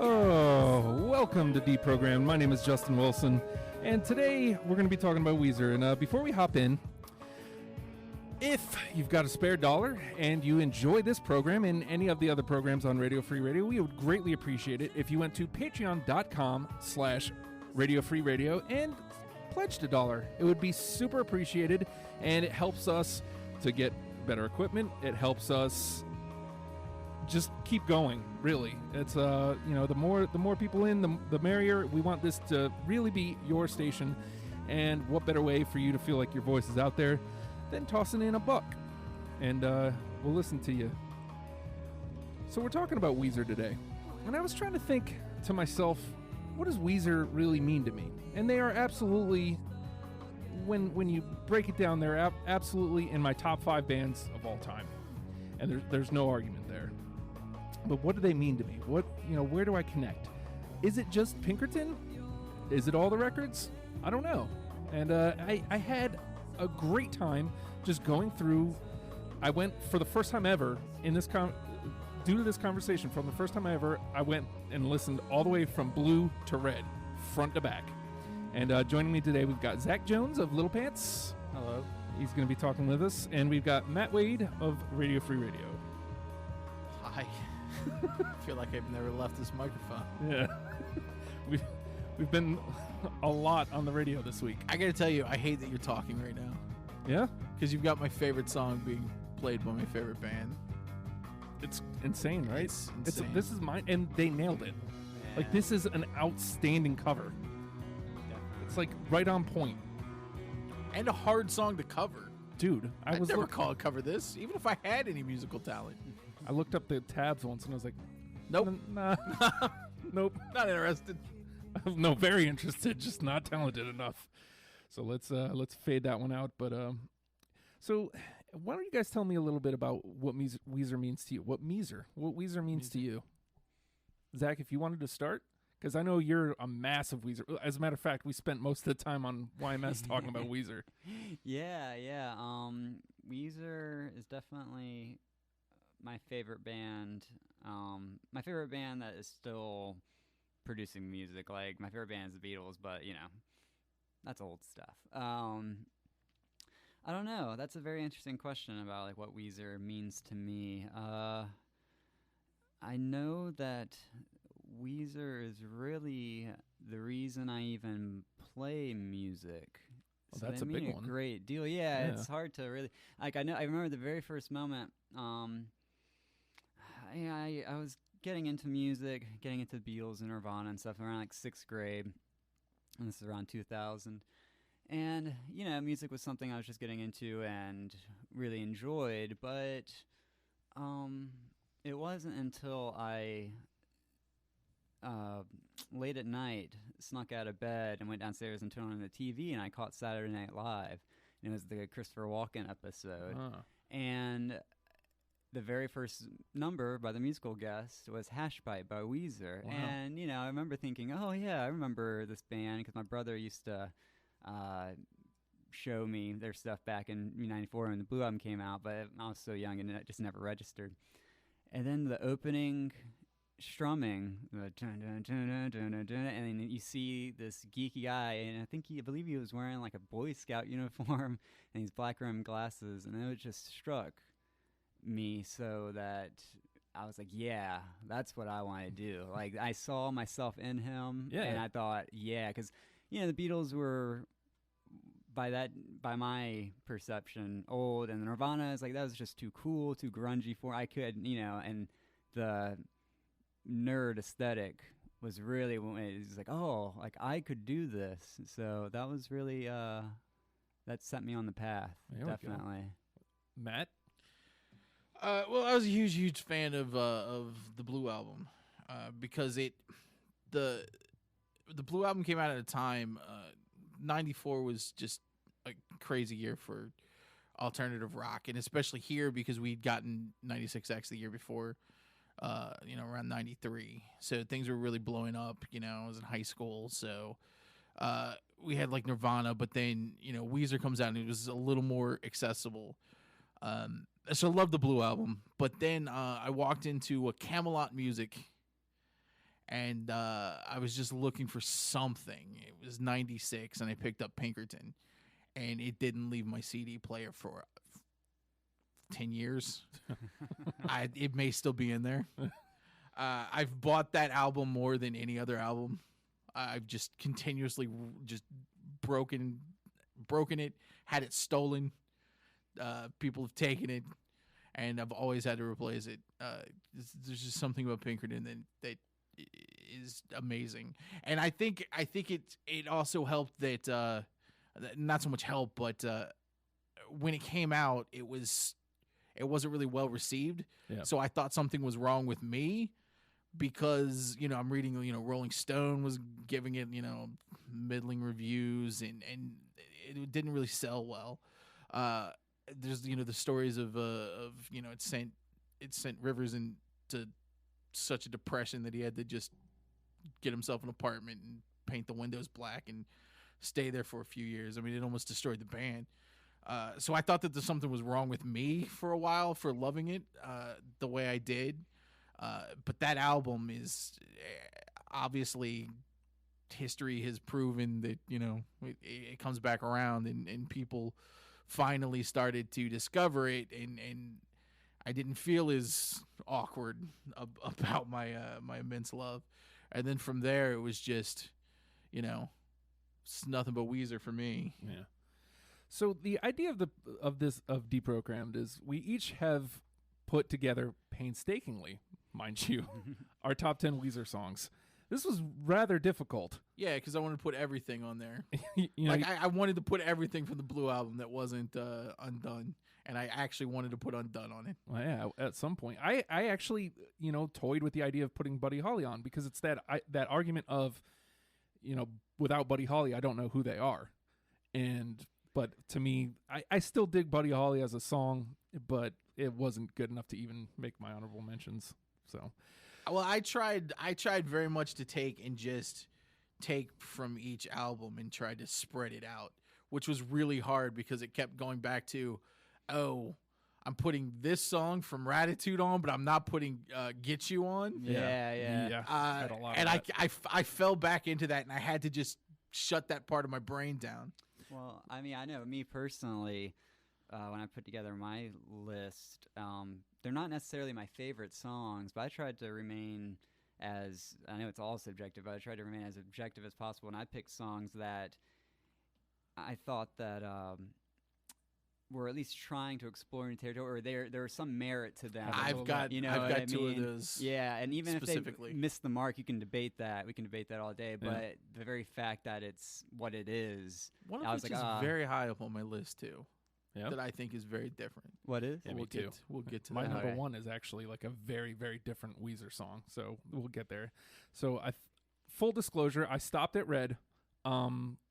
Oh, welcome to Deprogrammed. My name is Justin Wilson, and today we're going to be talking about Weezer. And before we hop in, if you've got a spare dollar and you enjoy this program and any of the other programs on Radio Free Radio, we would greatly appreciate it if you went to patreon.com/Radio Free Radio and pledged $1. It would be super appreciated, and it helps us to get better equipment. It helps us just keep going, really. It's the more people in, the merrier. We want this to really be your station, and what better way for you to feel like your voice is out there than tossing in $1, and we'll listen to you. So we're talking about Weezer today, and I was trying to think to myself, what does Weezer really mean to me? And they are absolutely, when you break it down, they're absolutely in my top 5 bands of all time, and there's no argument there. But what do they mean to me? Where do I connect? Is it just Pinkerton? Is it all the records? I don't know. And I had a great time just going through. I went for the first time ever in this due to this conversation. From the first time ever, I went and listened all the way from blue to red, front to back. And joining me today, we've got Zach Jones of Little Pants. Hello. He's going to be talking with us, and we've got Matt Wade of Radio Free Radio. Hi. I feel like I've never left this microphone. Yeah. We've been a lot on the radio this week. I gotta tell you, I hate that you're talking right now. Yeah? Because you've got my favorite song being played by my favorite band. It's insane, right? It's insane. This is mine, and they nailed it. Yeah. Like, this is an outstanding cover. Definitely. It's like right on point. And a hard song to cover. Dude, I was never call it cover this, even if I had any musical talent. I looked up the tabs once and I was like, Nope. Nah. Nope. Not interested. No, very interested, just not talented enough. So let's fade that one out. But so why don't you guys tell me a little bit about what Weezer means to you? What Weezer means to you? Zach, if you wanted to start, because I know you're a massive Weezer. As a matter of fact, we spent most of the time on YMS talking about Weezer. Yeah. Weezer is definitely my favorite band. My favorite band that is still producing music. Like, my favorite band is the Beatles, but that's old stuff. I don't know. That's a very interesting question about like what Weezer means to me. I know that Weezer is really the reason I even play music. Well, So that's they a big mean one. A great deal. Yeah, it's hard to really like. I remember the very first moment. I was getting into music, getting into the Beatles and Nirvana and stuff around like 6th grade, and this is around 2000. And music was something I was just getting into and really enjoyed. But it wasn't until I late at night snuck out of bed and went downstairs and turned on the TV, and I caught Saturday Night Live, and it was the Christopher Walken episode. And the very first number by the musical guest was Hash Pipe by Weezer. Wow. And I remember thinking, oh yeah, I remember this band, because my brother used to show me their stuff back in '94 when the Blue Album came out, but I was so young and it just never registered. And then the opening strumming, the dun, dun, dun, dun, dun, dun, dun, and then you see this geeky guy, and I believe he was wearing like a Boy Scout uniform and these black rimmed glasses, and it just struck me so that I was like, yeah, that's what I want to do. Like, I saw myself in him, and I thought, yeah, because the Beatles were, by my perception, old, and Nirvana is like, that was just too cool, too grungy for I could, and the nerd aesthetic was really when it was like, oh, like I could do this. So that was really that set me on the path. Definitely. Matt? Well, I was a huge fan of the Blue Album because the Blue Album came out at a time. '94 was just a crazy year for alternative rock, and especially here because we'd gotten 96X the year before, around 93. So things were really blowing up. I was in high school, so we had like Nirvana, but then Weezer comes out and it was a little more accessible. So I love the Blue Album, but then I walked into a Camelot Music, and I was just looking for something. It was '96, and I picked up Pinkerton, and it didn't leave my CD player for 10 years. It may still be in there. I've bought that album more than any other album. I've just continuously just broken it, had it stolen. People have taken it, and I've always had to replace it. There's just something about Pinkerton that is amazing, and I think it also helped that not so much help, but when it came out, it wasn't really well received. Yeah. So I thought something was wrong with me because, I'm reading, Rolling Stone was giving it, middling reviews and it didn't really sell well. There's, the stories of it sent Rivers into such a depression that he had to just get himself an apartment and paint the windows black and stay there for a few years. I mean, it almost destroyed the band. So I thought that something was wrong with me for a while for loving it the way I did. But that album is obviously, history has proven that, it comes back around and people finally started to discover it. And I didn't feel as awkward about my immense love. And then from there, it was just, it's nothing but Weezer for me. Yeah. So the idea of Deprogrammed is we each have put together painstakingly, mind you, our top 10 Weezer songs. This was rather difficult. Yeah, because I wanted to put everything on there. You know, I wanted to put everything from the Blue Album that wasn't Undone, and I actually wanted to put Undone on it. well, yeah, at some point, I actually toyed with the idea of putting Buddy Holly on because it's that argument of, without Buddy Holly, I don't know who they are, but to me, I still dig Buddy Holly as a song, but it wasn't good enough to even make my honorable mentions. So, well, I tried very much to take from each album and try to spread it out, which was really hard because it kept going back to, I'm putting this song from Ratitude on, but I'm not putting Get You on. Yeah. Had a lot And of that. I fell back into that, and I had to just shut that part of my brain down. Well, I mean, I know me personally, when I put together my list, they're not necessarily my favorite songs, but I tried to remain as, I know it's all subjective, but I tried to remain as objective as possible, and I picked songs that I thought that were at least trying to explore new territory, or there was some merit to them. I've got two of those. Yeah, and even if specifically they miss the mark, you can debate that. We can debate that all day. But the very fact that it's what it is, One I of was which like, is very high up on my list too. Yeah. That I think is very different. what is? Yeah, me we'll too. We'll get to My that. number Okay. one is actually like a very, very different Weezer song. So we'll get there. So full disclosure, I stopped at Red,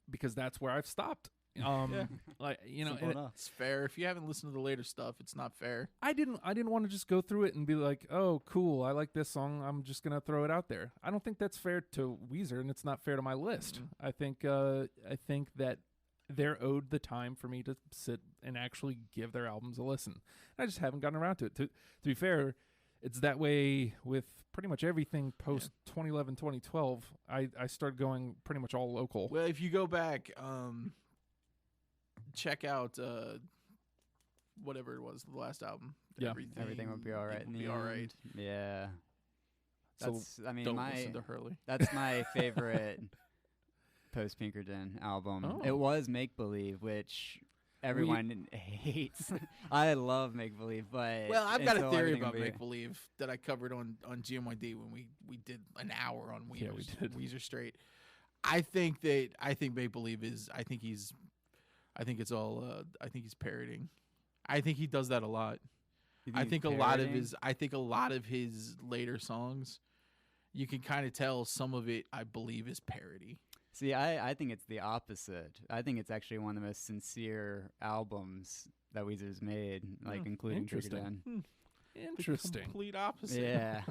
because that's where I've stopped. Yeah. Like Simple and enough. It's fair. If you haven't listened to the later stuff, it's not fair. I didn't want to just go through it and be like, oh, cool, I like this song, I'm just gonna throw it out there. I don't think that's fair to Weezer, and it's not fair to my list. Mhm. I think that they're owed the time for me to sit and actually give their albums a listen. I just haven't gotten around to it. To be fair, it's that way with pretty much everything post 2011, 2012. I started going pretty much all local. Well, if you go back, check out whatever it was, the last album. Yeah. Everything will be all right. It in will the be all end. right. Yeah. So That's, I mean, Don't my listen to Hurley. that's my favorite post Pinkerton album. Oh. It was Make Believe, which everyone hates. I love Make Believe, but Well, I've got a until theory everything about will be- Make Believe that I covered on GMYD when we did an hour on Weezer. Yeah, we did. Weezer Straight. I think Make Believe is. I think he's parroting. I think he does that a lot. You I he's think a lot of parroting? his later songs, you can kind of tell some of it, I believe, is parody. See, I think it's the opposite. I think it's actually one of the most sincere albums that Weezer's made, like Oh, including interesting. Pinkerton. Interesting. The complete opposite. Yeah.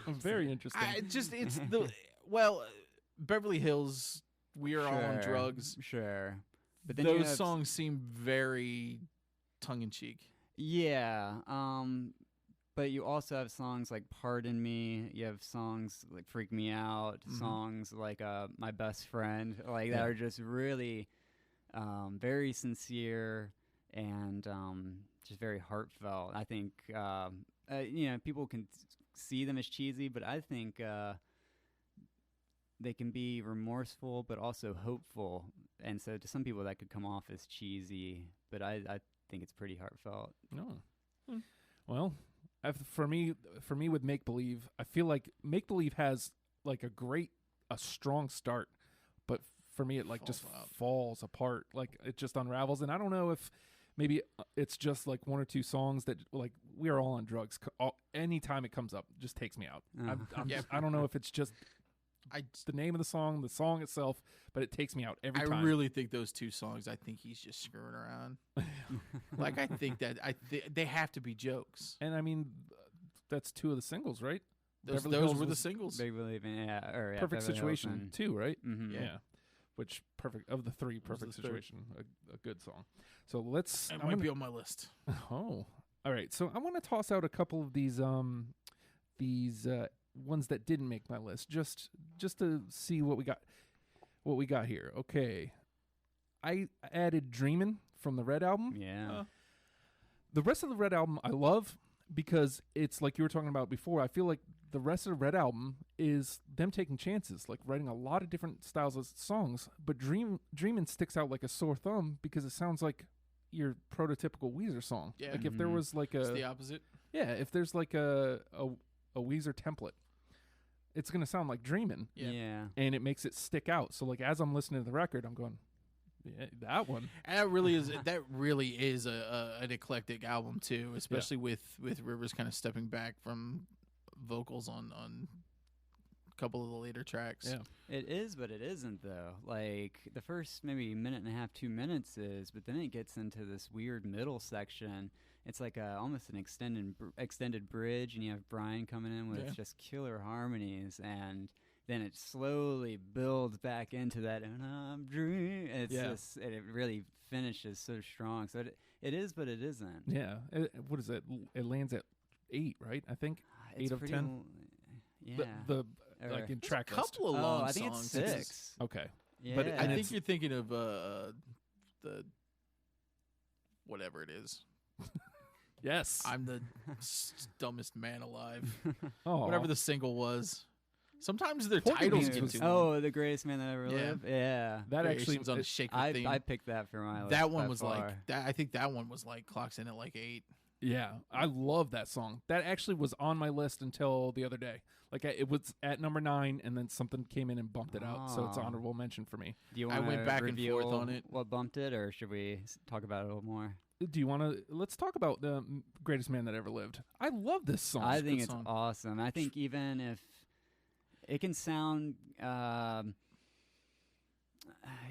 Very interesting. It's the Beverly Hills, We Are All on Sure, Drugs. Sure. But then you Those have songs seem very tongue in cheek. Yeah. But you also have songs like Pardon Me. You have songs like Freak Me Out, songs like My Best Friend, like that are just really very sincere and just very heartfelt. I think, people can see them as cheesy, but I think they can be remorseful but also hopeful. And so to some people that could come off as cheesy, but I think it's pretty heartfelt. No. Well, for me with Make Believe, I feel like Make Believe has like a strong start, but for me it like just falls apart. Like it just unravels, and I don't know if maybe it's just like one or two songs that like we are all on drugs. Anytime it comes up, it just takes me out. I don't know if it's just the name of the song itself, but it takes me out every time. I really think those two songs, I think he's just screwing around. Like, I think that they have to be jokes. And I mean, that's two of the singles, right? Those were the singles. Big Believin', Perfect Situation too, right? Mm-hmm. Yeah. Which of the three, Perfect Situation, a good song. So let's. It might be on my list. Oh, all right. So I want to toss out a couple of these ones that didn't make my list, just to see what we got here. Okay, I added Dreamin' from the Red Album. Yeah. The rest of the Red Album I love because it's like you were talking about before. I feel like the rest of the Red Album is them taking chances, like writing a lot of different styles of songs, but Dreamin' sticks out like a sore thumb because it sounds like your prototypical Weezer song. Yeah. Like if there was like it's the opposite. Yeah, if there's like a Weezer template, it's going to sound like Dreamin'. Yeah. And it makes it stick out. So like as I'm listening to the record, I'm going, yeah, that one. And that really is an eclectic album too, especially with Rivers kind of stepping back from vocals on a couple of the later tracks. Yeah. It is, but it isn't though. Like the first maybe minute and a half, 2 minutes is, but then it gets into this weird middle section. It's like almost an extended bridge, and you have Brian coming in with just killer harmonies, and then it slowly builds back into that. And I'm dreaming. It's just, and it really finishes so strong. So it is, but it isn't. Yeah. What is it? It lands at 8, right? I think 8 of 10. Yeah. The like in track a couple of long I think songs. it's 6. Okay. Yeah. But I think you're thinking of the whatever it is. Yes. I'm the dumbest man alive. Oh. Whatever the single was. Sometimes their Porky titles Beans get was- too Oh, long. the greatest man that ever lived. Yeah. That actually Variations on a shaker theme. I picked that for my list. That one by was far. like that. I think that one was like clocks in at like 8. Yeah, I love that song. That actually was on my list until the other day. Like it was at number 9, and then something came in and bumped it out. So it's an Oh. honorable mention for me. Do you I want went back and forth on it. What bumped it, or should we talk about it a little more? Do you want to? Let's talk about the greatest man that ever lived. I love this song. I a think good it's song. awesome. I think even if it can sound,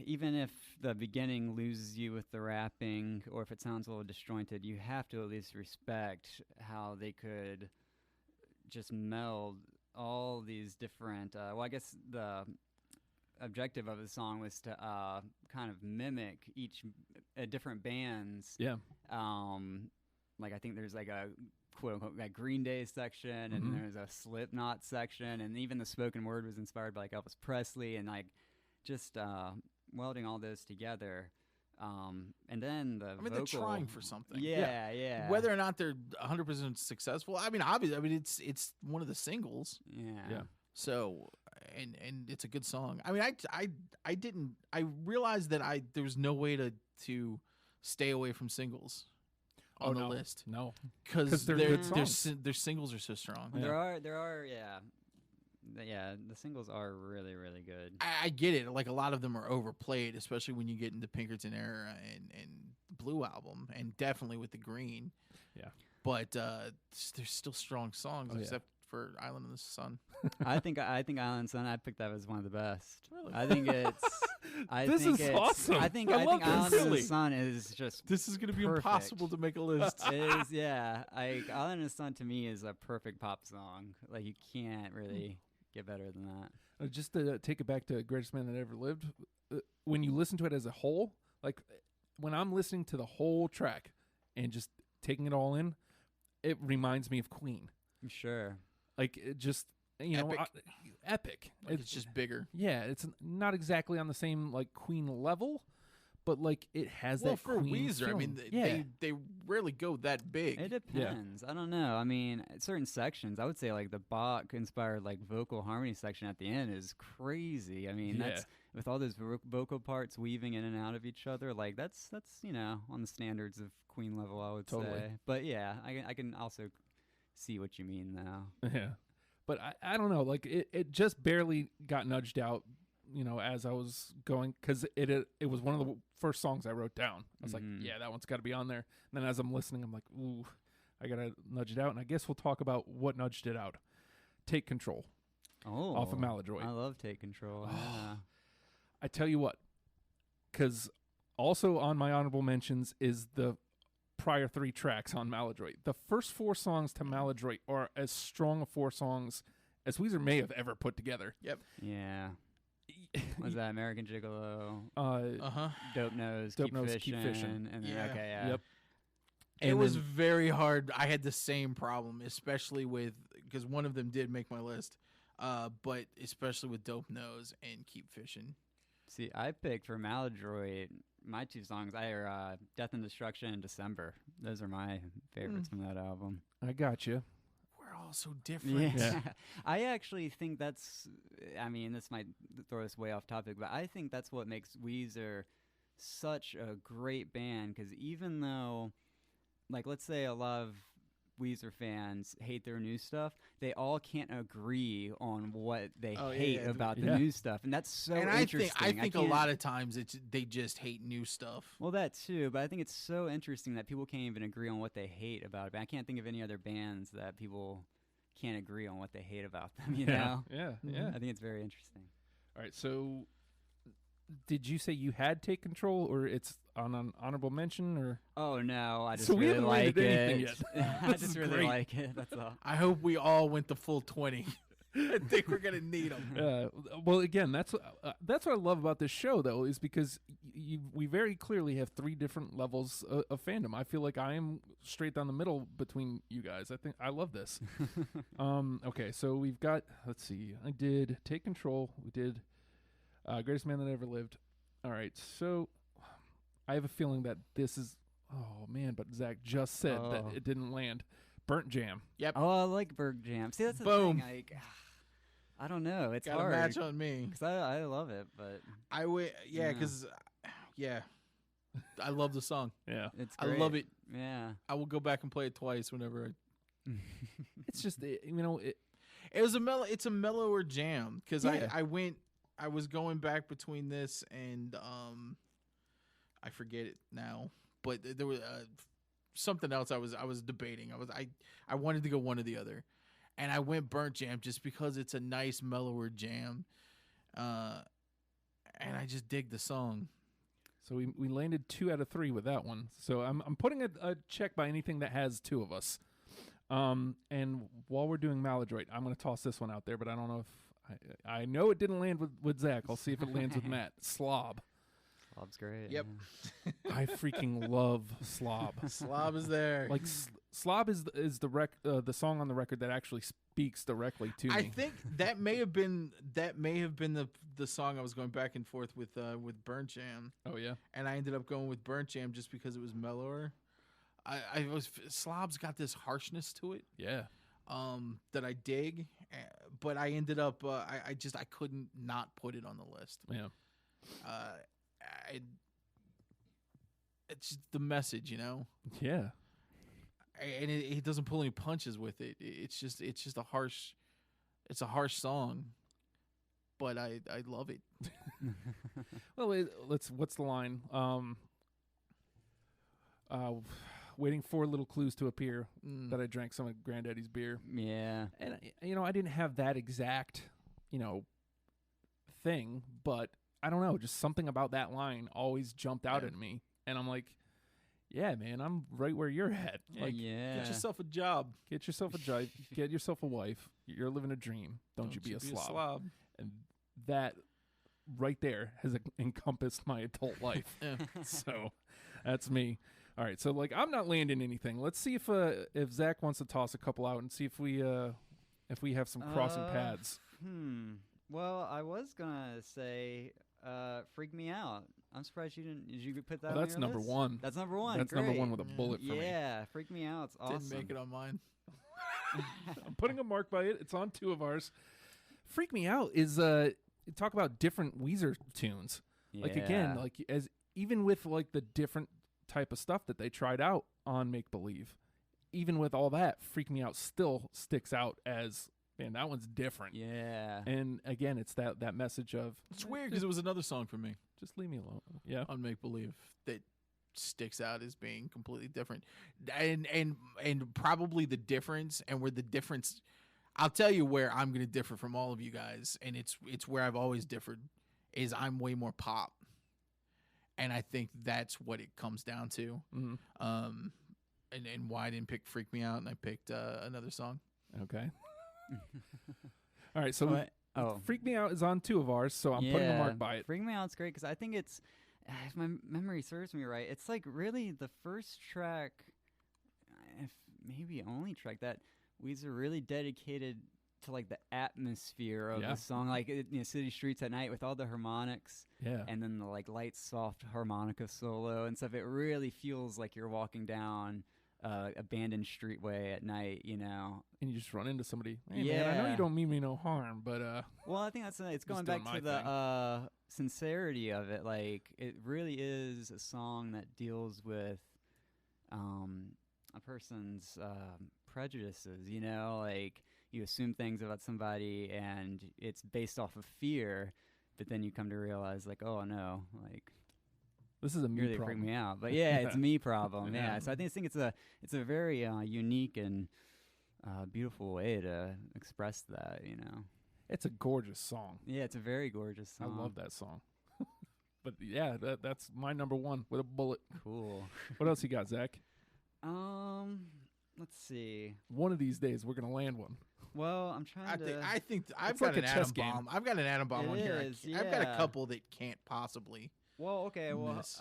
even if the beginning loses you with the rapping, or if it sounds a little disjointed, you have to at least respect how they could just meld all these different. Well, I guess the objective of the song was to kind of mimic each different bands. Yeah. Like I think there's like a quote unquote like Green Day section, and then there's a Slipknot section, and even the spoken word was inspired by like Elvis Presley, and like just welding all those together. And then the they're vocal, trying for something. Yeah. Whether or not they're 100% successful, I mean, obviously, it's one of the singles. Yeah. So, and it's a good song. I mean, I realized that there was no way to stay away from singles on the list. No, because they're good songs. their singles are so strong. There are, the singles are really, really good. I get it. Like a lot of them are overplayed, especially when you get into Pinkerton era and Blue Album, and definitely with the Green. Yeah, but there's still strong songs, except for Island in the Sun. I think Island Sun. I picked that as one of the best. Really? I think it's. This is awesome. I think love this. Island in Really? the Sun is just. This is going to be perfect. impossible to make a list. It is, yeah. Island in the Sun to me is a perfect pop song. Like you can't really get better than that. just to take it back to greatest man that ever lived. When you listen to it as a whole, like when I'm listening to the whole track and just taking it all in, it reminds me of Queen. Sure. Like it just epic. Like it's just bigger. Yeah, it's not exactly on the same like Queen level, but like it has Well, that for Queen Weezer, I feeling. mean, they rarely go that big. It depends. I don't know. I mean, certain sections, I would say like the Bach-inspired like vocal harmony section at the end is crazy. I mean, that's with all those vocal parts weaving in and out of each other. Like that's on the standards of Queen level, I would say. But yeah, I can also see what you mean now. Yeah, but I don't know. Like it just barely got nudged out. As I was going, because it was one of the first songs I wrote down. I was like, yeah, that one's got to be on there. And then as I'm listening, I'm like, ooh, I got to nudge it out. And I guess we'll talk about what nudged it out. Take Control. Oh. Off of Maladroit. I love Take Control. Yeah. I tell you what, because also on my honorable mentions is the prior 3 tracks on Maladroit. The first 4 songs to Maladroit are as strong of 4 songs as Weezer may have ever put together. Yep. Yeah. Was that American Gigolo? Dope Nose, Dope Keep Nose, Fishing, Keep Fishing. and then, Yeah. okay, yeah. Yep. It And was then- very hard. I had the same problem, especially because one of them did make my list, but especially with Dope Nose and Keep Fishing. See, I picked for Maladroit, my 2 songs are Death and Destruction and December. Those are my favorites from that album. I got you. We're all so different. Yeah. I actually think this might throw us way off topic, but I think that's what makes Weezer such a great band, because even though, like, let's say a lot of Weezer fans hate their new stuff, they all can't agree on what they hate about the new stuff, and that's so And interesting. I think a lot of times they just hate new stuff. Well, that too, but I think it's so interesting that people can't even agree on what they hate about it. But I can't think of any other bands that people can't agree on what they hate about them, you know? Yeah. I think it's very interesting. All right, so did you say you had Take Control, or it's on an honorable mention, or? Oh, no, I just So we really haven't like rated anything it. yet. I This just is really great. like it, that's all. I hope we all went the full 20. I think we're gonna need them. Well, again, that's what I love about this show, though, is because we very clearly have 3 different levels of fandom. I feel like I am straight down the middle between you guys. I think I love this. Okay, so we've got. Let's see. I did Take Control. We did Greatest Man That Ever Lived. All right, so I have a feeling that this is. Oh man, but Zach just said that it didn't land. Burnt Jam. Yep. Oh, I like Berg Jam. See, that's the Boom. thing. Like, I don't know. It's Got hard. a match on me. Because I love it, but I would, Yeah. because, I love the song. Yeah, it's I great. love it. Yeah. I will go back and play it twice whenever. it's just It was It's a mellower jam because Yeah. I was going back between this and I forget it now, but there was something else I was debating. I wanted to go one or the other, and I went Burnt Jam just because it's a nice mellower jam, and I just dig the song. So we landed 2 out of 3 with that one. So I'm putting a check by anything that has 2 of us. And while we're doing Maladroit, I'm going to toss this one out there, but I don't know if I know it didn't land with Zach. I'll see if it lands with Matt. Slob. Slob's great. Yep. yeah. I freaking love Slob. Slob is there. Like Slob is the song on the record that actually speaks directly to me. I think that may have been the song I was going back and forth with Burnt Jam. Oh yeah. And I ended up going with Burnt Jam just because it was mellower. Slob's got this harshness to it, Yeah. that I dig, but I ended up I couldn't not put it on the list. Yeah. It's just the message, you know, Yeah. and it doesn't pull any punches with it. It's just a harsh song, but I love it. Well, what's the line? Waiting for little clues to appear that I drank some of Granddaddy's beer. Yeah. And I didn't have that exact, thing, but I don't know, just something about that line always jumped out at me, and I'm like, yeah, man, I'm right where you're at. Like, yeah. Get yourself a job. get yourself a job, get yourself a wife. You're living a dream. Don't you be a slob. And that right there has encompassed my adult life. Yeah. So that's me. All right, so like I'm not landing anything. Let's see if Zach wants to toss a couple out and see if we have some crossing paths. Well, I was gonna say, "Freak Me Out." I'm surprised you didn't. Did you put that? Well, on that's your number list? one. That's number one. That's Great. number one with a bullet for me. Yeah, "Freak Me Out." It's awesome. Didn't make it on mine. I'm putting a mark by it. It's on 2 of ours. Freak Me Out is talk about different Weezer tunes. Like again, like as even with like the different type of stuff that they tried out on Make Believe, even with all that, Freak Me Out still sticks out as, man, that one's different. Yeah. And again, it's that message of, It's weird because it was another song for me just leave me alone. Yeah. on Make Believe that sticks out as being completely different, and probably the difference, and where the difference, I'll tell you where I'm going to differ from all of you guys, and it's where I've always differed, is I'm way more pop, and I think that's what it comes down to. Mm-hmm. And why I didn't pick Freak Me Out, and I picked another song. Okay. All right. So Oh. Freak Me Out is on 2 of ours, so I'm putting a mark by it. Freak Me Out's great because I think it's, if my memory serves me right, it's like really the first track, if maybe only track that Weezer really dedicated to like the atmosphere of the song, like city streets at night with all the harmonics, and then the like light soft harmonica solo and stuff. It really feels like you're walking down abandoned streetway at night, and you just run into somebody. Hey, man, I know you don't mean me no harm, but well, I think that's it's going back to the sincerity of it. Like it really is a song that deals with a person's prejudices. Like you assume things about somebody, and it's based off of fear, but then you come to realize, like, oh no, like. This is a me really problem. Freak me out, but it's a me problem. Yeah, so I think it's a very unique and beautiful way to express that. It's a gorgeous song. Yeah, it's a very gorgeous song. I love that song. But yeah, that's my number one with a bullet. Cool. What else you got, Zach? Let's see. One of these days we're gonna land one. Well, I'm trying to. I think I've It's got like an a atom chess game. bomb. I've got an atom bomb on here. I've got a couple that can't possibly. Well, okay. Well, miss.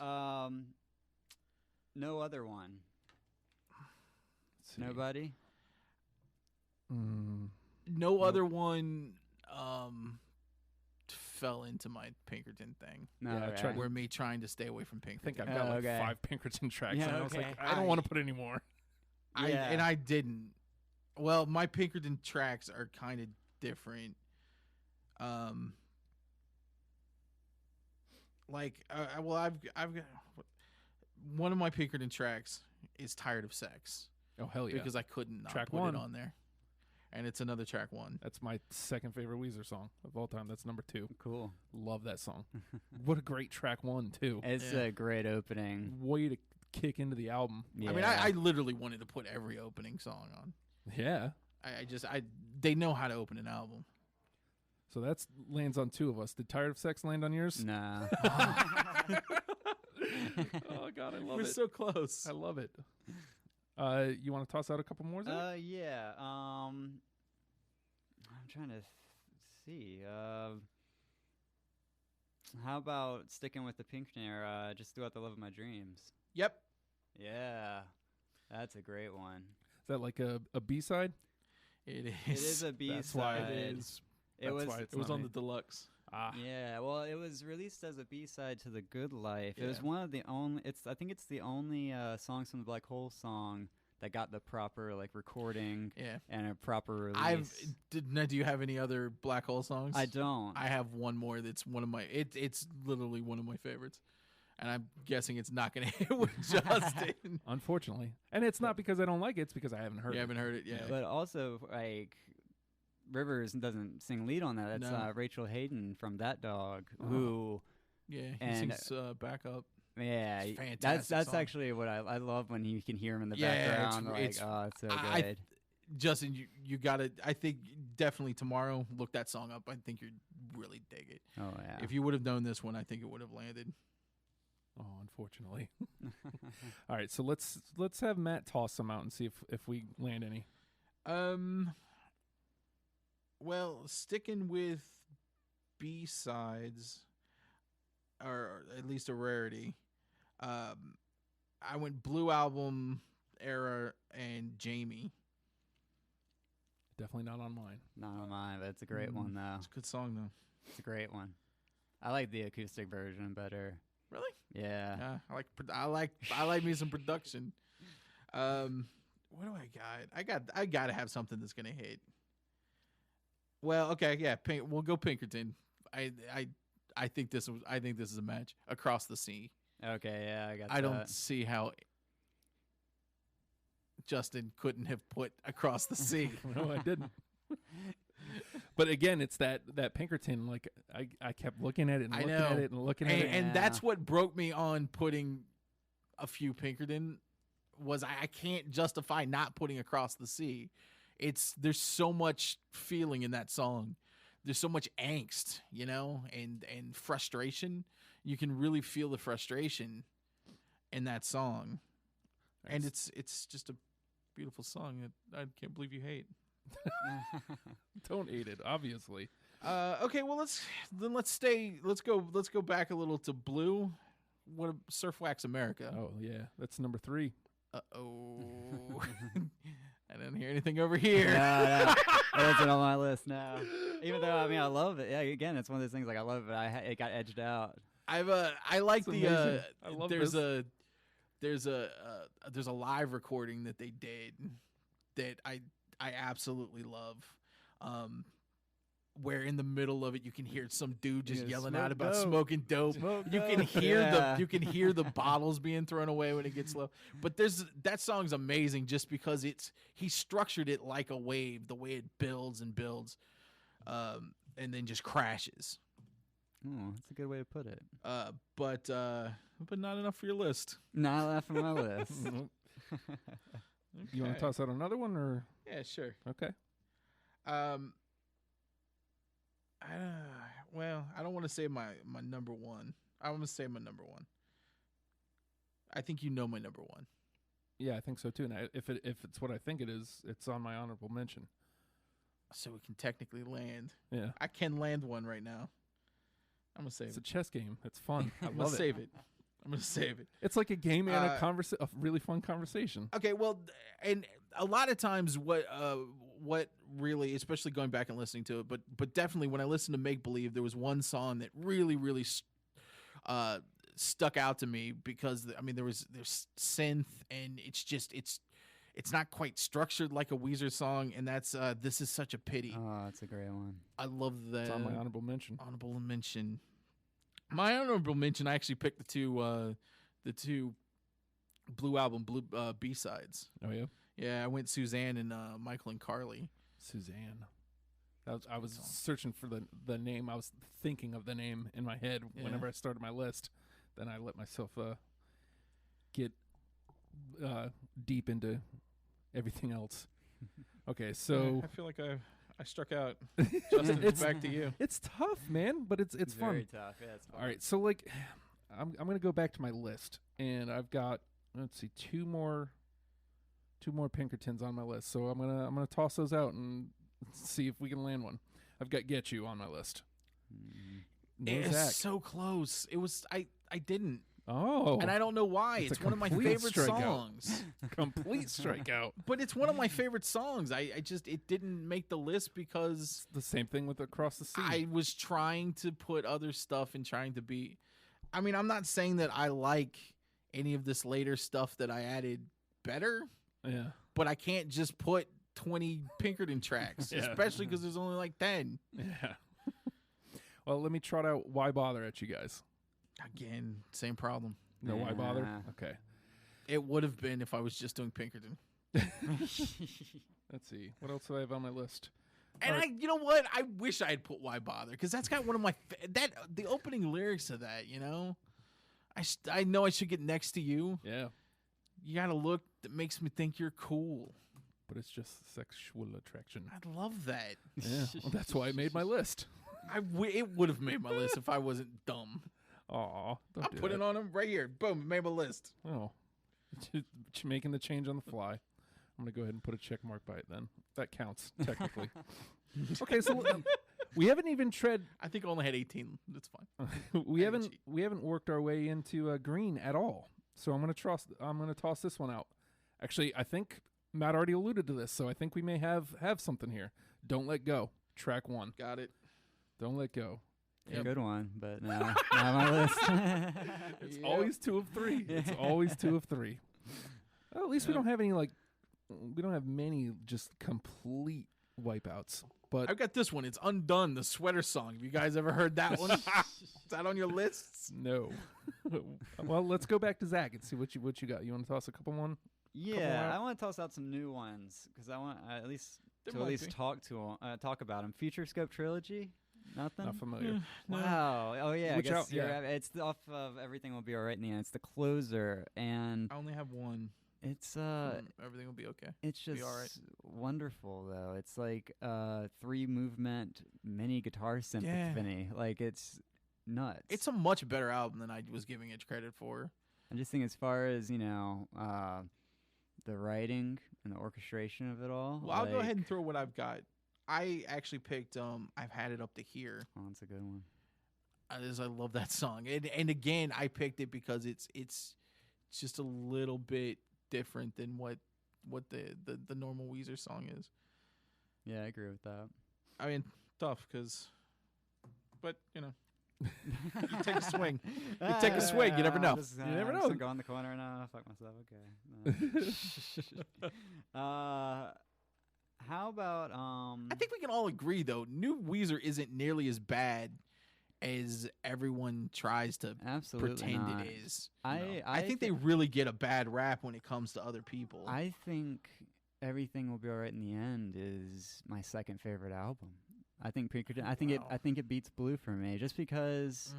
No other one. Nobody. No other one fell into my Pinkerton thing. No, Yeah, I okay. tried- Where me trying to stay away from I Pinkerton. think I've got like okay. 5 Pinkerton tracks, Yeah, and I was okay. like, I don't want to put any more. I didn't. Well, my Pinkerton tracks are kind of different. I've got one of my Pinkerton tracks is "Tired of Sex" Oh hell yeah! because I couldn't not Track put one. it on there, and it's another track 1. That's my second favorite Weezer song of all time. That's number 2. Cool. Love that song. What a great track 1 too. It's a great opening. Way to kick into the album. Yeah. I mean, I literally wanted to put every opening song on. Yeah. They know how to open an album. So that's lands on 2 of us. Did Tired of Sex land on yours? Nah. Oh God, I love We're it. so close. I love it. You want to toss out a couple more? Zach? Yeah. I'm trying to see. How about sticking with the Pinkerton era? Just Throughout the Love of My Dreams. Yep. Yeah, that's a great one. Is that like a B-side? It is. It is a B-side. That's why It is. It was. why it's It was not on me. the deluxe. Ah. Yeah, well, it was released as a B-side to The Good Life. It was Yeah. one of the only. I think it's the only songs from the Black Hole song that got the proper like recording Yeah. and a proper release. Do you have any other Black Hole songs? I don't. I have one more that's one of my. It's literally one of my favorites, and I'm guessing it's not going to hit with Justin. Unfortunately, and it's not because I don't like it; it's because I haven't heard You it. haven't heard it, yeah. But also, like, Rivers doesn't sing lead on that. That's No. Rachel Hayden from That Dog, Oh. who, Yeah, he and- sings backup. yeah, It's a that's fantastic song. actually what I love when you can hear him in the Yeah, background. it's- It's so I- good. Justin, you got to. I think definitely tomorrow look that song up. I think you'd really dig it. Oh yeah. If you would have known this one, I think it would have landed. Oh, unfortunately. All right, so let's have Matt toss some out and see if we land any. Well, sticking with B-sides, or at least a rarity, I went Blue Album era and Jamie. Definitely not on mine. Not on mine, but it's a great one though. It's a good song though. It's a great one. I like the acoustic version better. Really? Yeah. Yeah, I like me some production. What do I got? I got to have something that's gonna hit. Well, okay, yeah, we'll go Pinkerton. I think this is a match. Across the Sea. Okay, yeah, I got I that. don't see how Justin couldn't have put Across the Sea. No, I didn't. But again, it's that Pinkerton. Like I kept looking at it and I looking know. at it and looking at it. And that's what broke me on putting a few Pinkerton was I can't justify not putting Across the Sea. There's so much feeling in that song. There's so much angst, and frustration. You can really feel the frustration in that song. And it's just a beautiful song that I can't believe you hate. Don't hate it, obviously. Okay, well let's go back a little to Blue. What Surf Wax America? Oh yeah, that's number 3. Uh-oh. I didn't hear anything over here. No, that's on my list now. Even though I love it. Yeah, again, it's one of those things like I love it, but it got edged out. I like It's the amazing. I love there's a live recording that they did that I absolutely love. Where in the middle of it you can hear some dude just Yeah, yelling smoke out about dope. smoking dope. Smoke You can dope. hear Yeah. you can hear the bottles being thrown away when it gets low. But that song's amazing just because he structured it like a wave, the way it builds and builds, and then just crashes. Oh, that's a good way to put it. But not enough for your list. Not left on my list. You want to toss out another one, or Yeah, sure. okay? I don't want to say my number one. I'm gonna say my number one. I think you know my number one. Yeah, I think so too. And if it's what I think it is, it's on my honorable mention. So we can technically land. Yeah, I can land one right now. I'm gonna save it's a it. chess game. It's fun. I I'm gonna love it. save it. I'm gonna save it. It's like a game and a really fun conversation. Okay, well, and a lot of times, what really, especially going back and listening to it, but definitely when I listened to Make Believe, there was one song that really stuck out to me because there's synth and it's not quite structured like a Weezer song, and that's This Is Such a Pity. Oh, that's a great one. I love that. It's on my honorable mention. Honorable mention. My honorable mention, I actually picked the two Blue Album B-sides. Oh yeah, Yeah, I went Suzanne and Michael and Carly. Suzanne. I was searching for the name. I was thinking of the name in my head whenever I started my list. Then I let myself get deep into everything else. Okay, so I feel like I struck out. Justin, it's back to you. it's tough, man, but it's fun. Very tough. Yeah, it's fun. All right, so like, I'm gonna go back to my list, and I've got two more Pinkertons on my list. So I'm gonna toss those out and see if we can land one. I've got Get You on my list. No It's Zach. so close. It was I didn't, Oh, and I don't know why. It's It's a one of my complete favorite strikeout. songs. complete strikeout. But it's one of my favorite songs. It didn't make the list because The same thing with Across the Sea. I was trying to put other stuff and trying to be. I mean, I'm not saying that I like any of this later stuff that I added better, yeah. but I can't just put 20 Pinkerton tracks, Yeah. especially because there's only like 10. Yeah. Well, let me trot out Why Bother at you guys. Again, same problem. No, Why Bother? Nah. Okay. It would have been if I was just doing Pinkerton. Let's see. What else do I have on my list? And All right. you know what? I wish I had put Why Bother because that's got one of my the opening lyrics of that. I know I should get next to you. Yeah. You got a look that makes me think you're cool. But it's just sexual attraction. I love that. Yeah. Well, that's why I made my list. It would have made my list if I wasn't dumb. Aw. I'll put it on them right here. Boom, it made my list. Oh. Making the change on the fly. I'm going to go ahead and put a check mark by it then. That counts, technically. Okay, so we haven't even I think I only had 18. That's fine. we I can haven't worked our way into Green at all. So I'm gonna toss this one out. Actually, I think Matt already alluded to this, so I think we may have something here. Don't Let Go, track 1. Got it. Don't Let Go. It's a good one, but no, not on my list. It's always 2 of 3. It's always 2 of 3. Well, at least we don't have any we don't have many just complete wipeouts. But I've got this one. It's Undone, the sweater song. Have you guys ever heard that one? Is that on your lists? no. Well, let's go back to Zach and see what you got. You want to toss a couple one? Yeah, I want to toss out some new ones because I want at least talk about them. Future Scope Trilogy. Nothing. Not familiar. Wow. Oh yeah. Which I guess it's off of Everything Will Be Alright in the End. It's the closer, and I only have one. it's Everything will be okay. it's just all right. wonderful though. It's like 3 movement mini guitar symphony. Like it's nuts. It's a much better album than I was giving it credit for. I just think as far as the writing and the orchestration of it all. Well, I'll go ahead and throw what I've got. I actually picked I've Had It Up to Here. Oh, that's a good one. I love that song. And again, I picked it because it's just a little bit different than what the normal Weezer song is. Yeah, I agree with that. I mean, tough but you know, you take a swing. You take a swing. You never know. You never know. Go in the corner and fuck myself. Okay. How about I think we can all agree though, new Weezer isn't nearly as bad as everyone tries to absolutely pretend not. it is. I think they really get a bad rap when it comes to other people. I think Everything Will Be Alright in the End is my second favorite album. I think Pinkerton. I think it beats Blue for me, just because.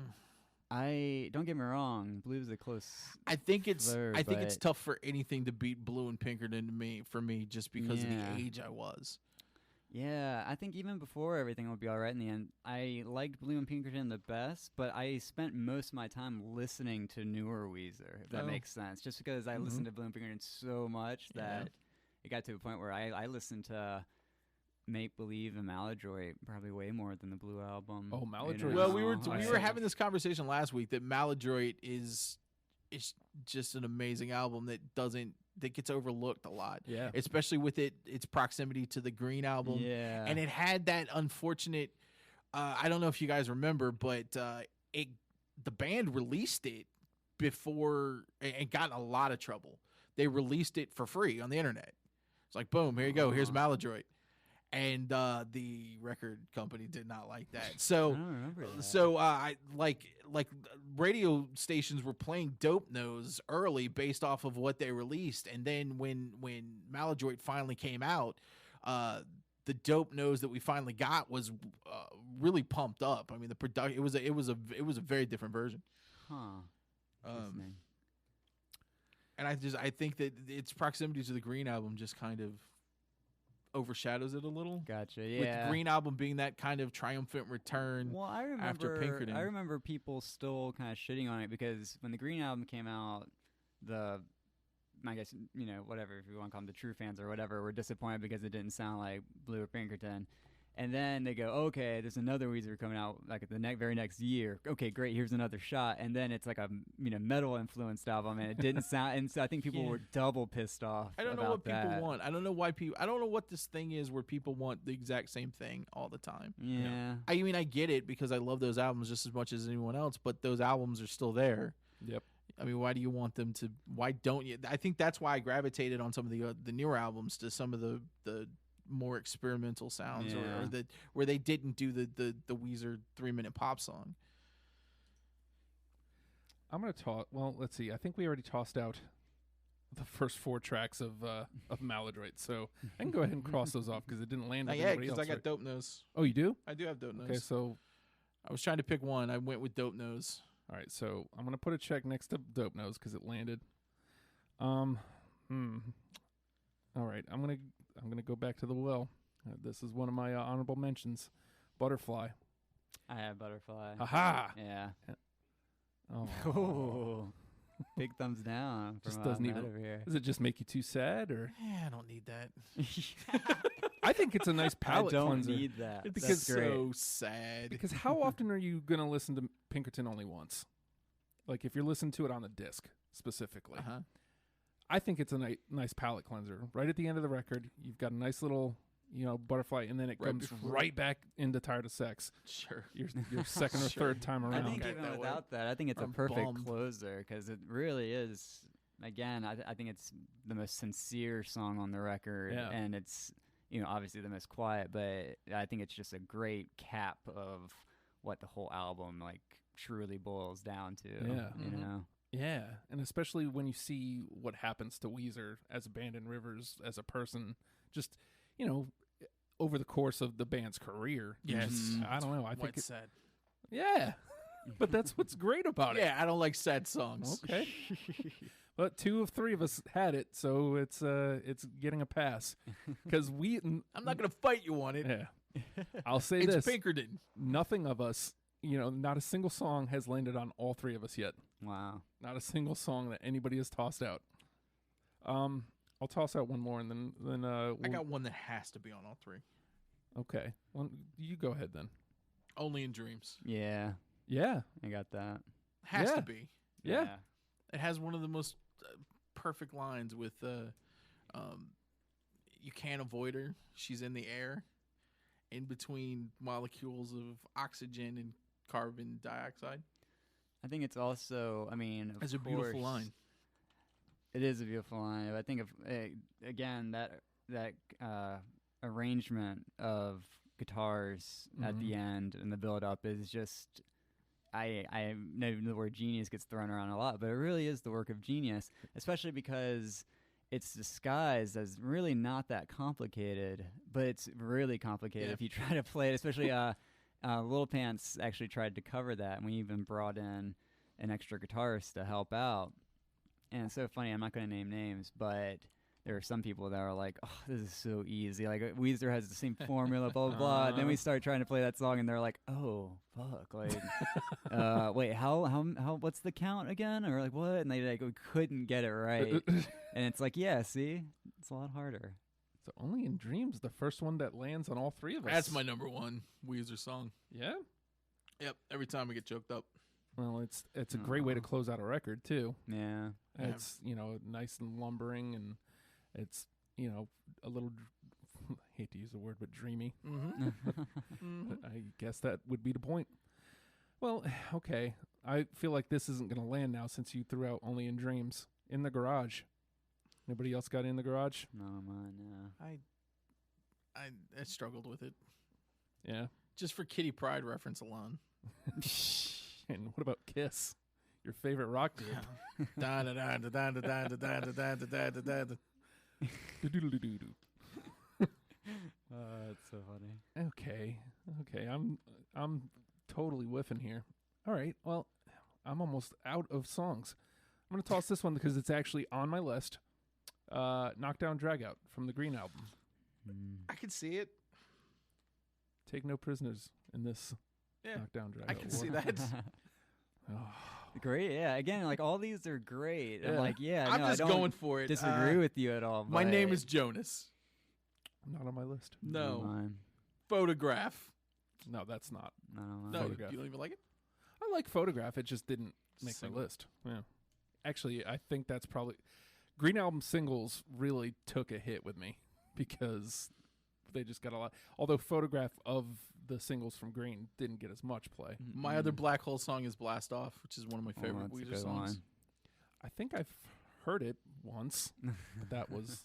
I don't get me wrong, Blue's a close. I think it's but tough for anything to beat Blue and Pinkerton for me, just because of the age I was. Yeah, I think even before Everything Will Be Alright in the End, I liked Blue and Pinkerton the best, but I spent most of my time listening to newer Weezer, if that makes sense. Just because I listened to Blue and Pinkerton so much that it got to a point where I listened to Make Believe and Maladroit probably way more than the Blue album. Oh, Maladroit. You know? Well, we were having this conversation last week that Maladroit is just an amazing album that gets overlooked a lot. Yeah. Especially with its proximity to the Green album. Yeah. And it had that unfortunate I don't know if you guys remember, but the band released it before and got in a lot of trouble. They released it for free on the internet. It's like, boom, here you go. Here's Maladroit. And the record company did not like that. So, I don't remember that. I like radio stations were playing Dope Nose early based off of what they released, and then when Maladroit finally came out, the Dope Nose that we finally got was really pumped up. I mean, the production it was a very different version. Interesting. And I think that its proximity to the Green album just kind of overshadows it a little. Gotcha. Yeah. With the Green album being that kind of triumphant return. Well, after Pinkerton. I remember people still kind of shitting on it because when the Green album came out, I guess, whatever, if you want to call them the true fans or whatever, were disappointed because it didn't sound like Blue or Pinkerton. And then they go, okay, there's another Weezer coming out like at the very next year. Okay, great, here's another shot. And then it's like a metal influenced album, and it didn't sound. And so I think people were double pissed off. I don't know what people want. I don't know why people. I don't know what this thing is where people want the exact same thing all the time. Yeah. I mean, I get it because I love those albums just as much as anyone else, but those albums are still there. Yep. I mean, why do you want them to? Why don't you? I think that's why I gravitated on some of the newer albums to some of the more experimental sounds, or where they didn't do the Weezer 3-minute pop song. I'm gonna toss. Well, let's see. I think we already tossed out the first 4 tracks of Maladroit, so I can go ahead and cross those off because it didn't land. Yeah, because I got Dope Nose. Oh, you do? I do have Dope Nose. Okay, so I was trying to pick one. I went with Dope Nose. All right, so I'm gonna put a check next to Dope Nose because it landed. All right, I'm gonna go back to the well. This is one of my honorable mentions. Butterfly. I have Butterfly. Aha! Yeah. Oh. Ooh. Big thumbs down. Just from doesn't Matt even. over here. Does it just make you too sad, or? Yeah, I don't need that. I think it's a nice palate I don't cleanser. need that. It's Because- so sad. Because how often are you gonna listen to Pinkerton only once? Like if you're listening to it on the disc specifically, Uh-huh. I think it's a nice palate cleanser. Right at the end of the record, you've got a nice little, butterfly, and then it Right comes before- right back into Tired of Sex. Sure. Your second or Sure. third time I around. think Okay, even that way. without that, I think it's a I'm perfect bummed. closer because it really is. Again, I think it's the most sincere song on the record, Yeah. and it's obviously the most quiet, but I think it's just a great cap of what the whole album like truly boils down to. Yeah. You Mhm. know. Yeah, and especially when you see what happens to Weezer as a band and Rivers as a person, just over the course of the band's career. you Yes. just- I don't know. I What's think sad? yeah, but that's what's great about it. Yeah, I don't like sad songs. Okay. But 2 of 3 of us had it, so it's getting a pass because I'm not gonna fight you on it. Yeah, I'll say It's this: Pinkerton. nothing of us, not a single song has landed on all 3 of us yet. Wow. Not a single song that anybody has tossed out. I'll toss out one more, and then I we'll, got one that has to be on all 3. okay. Well, you go ahead then. Only in Dreams. Yeah, Yeah, I got that. Has Yeah. to be. Yeah. It has one of the most perfect lines with you can't avoid her. She's in the air, in between molecules of oxygen and carbon dioxide. I think it's also. I mean, of That's a beautiful course, line. It is a beautiful line. I think of again that arrangement of guitars at the end and the build up is just. I know the word genius gets thrown around a lot, but it really is the work of genius, especially because it's disguised as really not that complicated, but it's really complicated Yeah. if you try to play it, especially Lil Pants actually tried to cover that, and we even brought in an extra guitarist to help out. And it's so funny, I'm not going to name names, but there are some people that are like, oh, this is so easy. Like, Weezer has the same formula, blah, blah, blah. And then we start trying to play that song, and they're like, oh, fuck. Like, wait, how, what's the count again? Or like, what? And they like, we couldn't get it right. And it's like, yeah, see? It's a lot harder. so Only in Dreams, the first one that lands on all 3 of us. That's my number 1 Weezer song. Yeah. Yep. Every time I get choked up. Well, it's a great way to close out a record too. Yeah. Yeah. It's nice and lumbering, and it's a little. I hate to use the word, but dreamy. Mm-hmm. I guess that would be the point. Well, okay. I feel like this isn't going to land now since you threw out Only in Dreams. In the Garage. Anybody else got In the Garage? No, mine, yeah. I struggled with it Yeah. just for Kitty Pryde reference alone. And what about Kiss? Your favorite rock group? Da da da da da da da da da da da da da. Do-do-do-do-do. That's so funny. Okay. I'm totally whiffing here. All right. Well, I'm almost out of songs. I'm going to toss this one because it's actually on my list. Knockdown Dragout from the Green Album. I can see it. Take no prisoners in this Yeah, Knockdown Dragout. I can war. see that. Oh, Great, yeah. Again, like all these are great. I'm Yeah. like, yeah, I'm no, just I don't going for it. disagree with you at all. My name but is Jonas. not on my list. No. mine. Photograph. No, that's not. I don't know. No, Photograph. you don't even like it? I like Photograph. It just didn't make Single. my list. Yeah. Actually, I think that's probably Green Album singles really took a hit with me because they just got a lot. Although Photograph of the singles from Green didn't get as much play. My other Black Hole song is Blast Off, which is one of my Oh, favorite that's a Weezer good songs. one. I think I've heard it once, but that was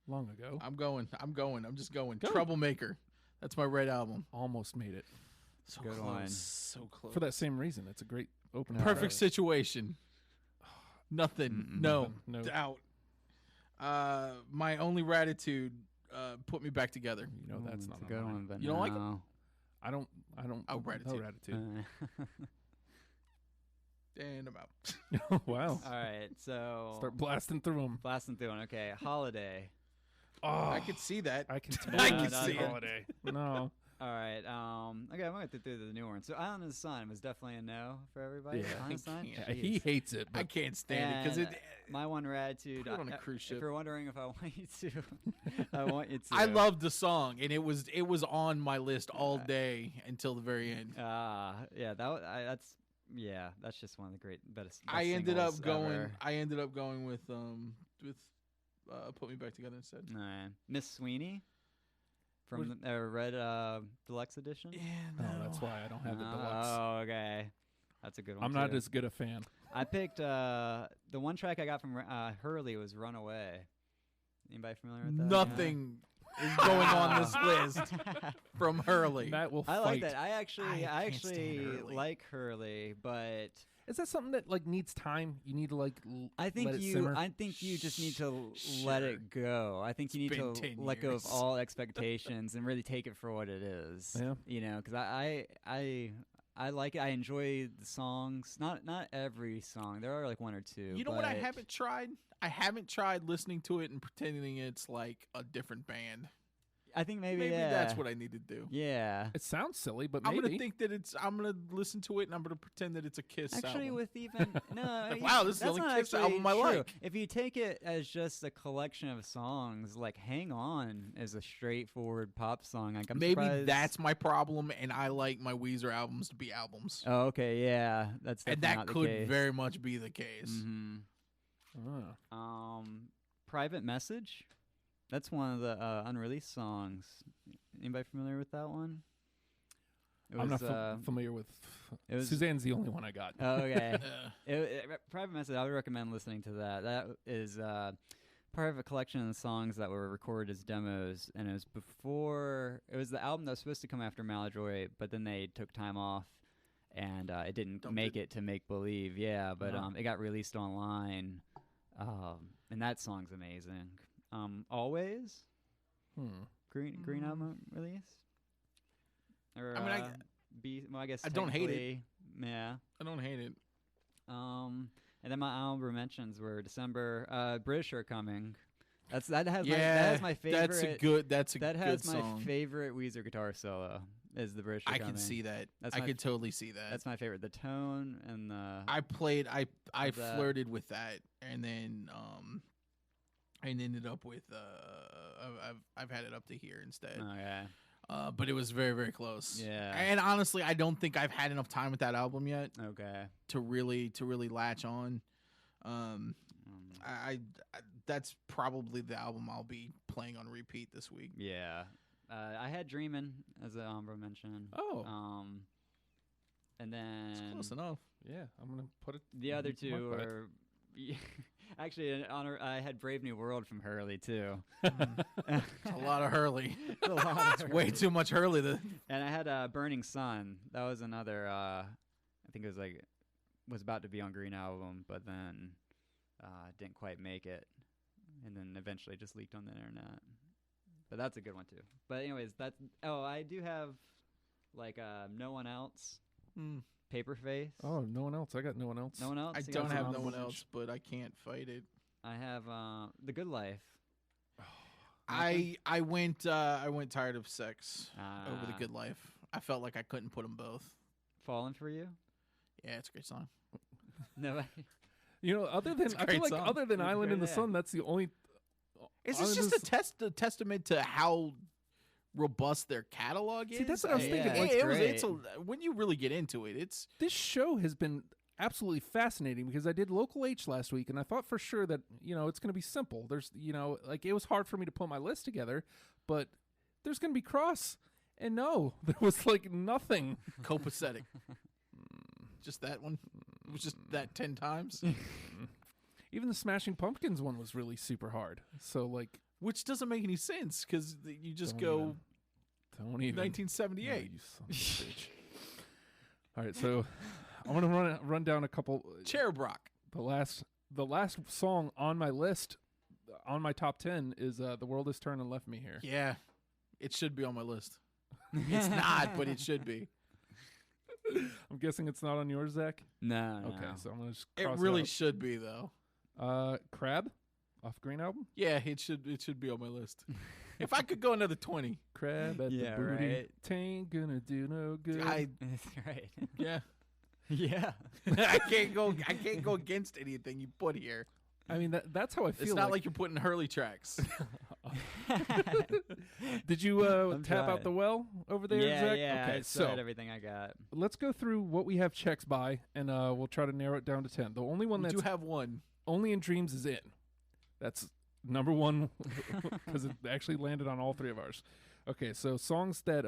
long ago. I'm going. I'm just going. Go. Troublemaker. That's my red album. Almost made it So Good close. one. So close. for that same reason. It's a great opening. Perfect track. situation. Nothing. Mm-mm. No. No. Doubt. My only gratitude put me back together. You know that's Ooh, not it's a on good mine. one, but You don't like it? no. I don't. Oh, No Gratitude. Gratitude. And I'm out. Wow. All right, so Start blasting through them. blasting through one. Okay, Holiday. Oh, I could see that. I can I totally can see it. Holiday. No. All right. Okay, I'm going to do the new one. So Island of the Sun was definitely a no for everybody. Yeah. Island of the Sun? can't. Yeah, he hates it. I But can't stand it because And it. my one gratitude. Put it on a cruise ship. If you're wondering if I want you to, I want you to. I loved the song, and it was on my list all day until the very end. Yeah, that that's yeah, that's just one of the best I ended up singles going. ever. I ended up going with Put Me Back Together instead. Miss Sweeney from the Red Deluxe Edition. Yeah, Oh, that's why I don't have the deluxe. Oh, okay. That's a good one. I'm not too. as good a fan. I picked the one track I got from Hurley was "Runaway." Anybody familiar with that? Nothing is going on this list from Hurley. Matt will I fight. like that. I actually I can't stand Hurley. like Hurley, but Is that something that like needs time? You need to like I think let it you simmer? I think you just need to let Sure. it go. I think you need been to 10 let go of years. all expectations and really take it for what it is. Yeah. You know, because I like it. I enjoy the songs. Not every song. There are like one or two. You know what I but haven't tried? I haven't tried listening to it and pretending it's like a different band. I think maybe Maybe yeah. that's what I need to do. Yeah. It sounds silly, but I'm maybe. gonna think that I'm gonna listen to it and I'm gonna pretend that it's a Kiss Actually, album. with even no, Wow, this is the that's only not Kiss actually album I true. like. If you take it as just a collection of songs, like "Hang On" is a straightforward pop song. Like, I'm Maybe surprised- that's my problem, and I like my Weezer albums to be albums, Oh, okay, yeah, that's and definitely that not could the case. very much be the case. Mhm. Ah. Private Message. That's one of the unreleased songs. Anybody familiar with that one? It I'm was, not familiar with. it was- Suzanne's the only one I got. Oh, okay. Uh, Private Message, I would recommend listening to that. That is part of a collection of songs that were recorded as demos, and it was before. It was the album that was supposed to come after Maladroit, but then they took time off, and it didn't Dumped make it. it to Make Believe. Yeah, but Uh-huh. it got released online, and that song's amazing. Always Green album release. Or, I mean, I guess I don't hate it. technically, yeah. I don't hate it. And then my honorable mentions were December. British Are Coming. That has my favorite. That's a that good has my song. favorite Weezer guitar solo. Is the British Are I Coming. can see that. That's I my could totally see that. That's my favorite. The tone and the. I that. flirted with that, and then I ended up with I've had it up to here instead. Okay. But it was very, very close. Yeah. And honestly, I don't think I've had enough time with that album yet Okay. to really latch on. I that's probably the album I'll be playing on repeat this week. Yeah. I had Dreamin' as an honorable mention. Oh. And then It's close enough. Yeah, I'm gonna put it. the other to my two butt. are. Actually, an honor. I had Brave New World from Hurley too. It's a lot of Hurley. It's a lot of Way too much Hurley. And I had Burning Sun. That was another. I think it was about to be on Green Album, but then didn't quite make it, and then eventually just leaked on the internet. But that's a good one too. But anyways, that's. Oh, I do have like No One Else, Paperface. Oh, no one else. I got no one else. No One Else. I You don't got have some no honorable one mention? else, but I can't fight it. I have The Good Life. I went Tired of Sex over The Ah. Good Life. I felt like I couldn't put them both. Fallen for You. Yeah, it's a great song. No. You know, other than It's a I feel great like song. other than It's Island in the great, yeah. Sun, that's the only. Is other this than just a testament to how robust their catalog is? See, that's what I was thinking, Yeah, like, it's when you really get into it, it's This show has been absolutely fascinating because I did Local H last week, and I thought for sure that it's going to be simple. There's like it was hard for me to put my list together, but there's going to be Cross, and no, there was like nothing. copacetic. Just that one. It was just that 10 times, Even the Smashing Pumpkins one was really super hard. So like, which doesn't make any sense because you just Don't go even. Don't even. 1978. No, you son of a bitch. All right, so I want to run down a couple. Cherub Rock. The last song on my list, on my top 10, is "The World Has Turned and Left Me Here." Yeah, it should be on my list. It's not, but it should be. I'm guessing it's not on yours, Zach. No. Okay, so I'm gonna just It cross really out. should be though. Crab, off Green Album. Yeah, it should be on my list. If I could go another 20, Crab at Yeah, the booty, right. tain't gonna do no good. That's right. yeah, Yeah. I can't go against anything you put here. I mean, that's how I feel. It's not like you're putting Hurley tracks. Did you I'm tap out trying. the well over there, Yeah, Zach? yeah. Okay, I so tried everything I got. let's go through what we have checks by, and we'll try to narrow it down to 10. The only one We that's do have one. only in Dreams is in. That's number one because it actually landed on all three of ours. Okay, so songs that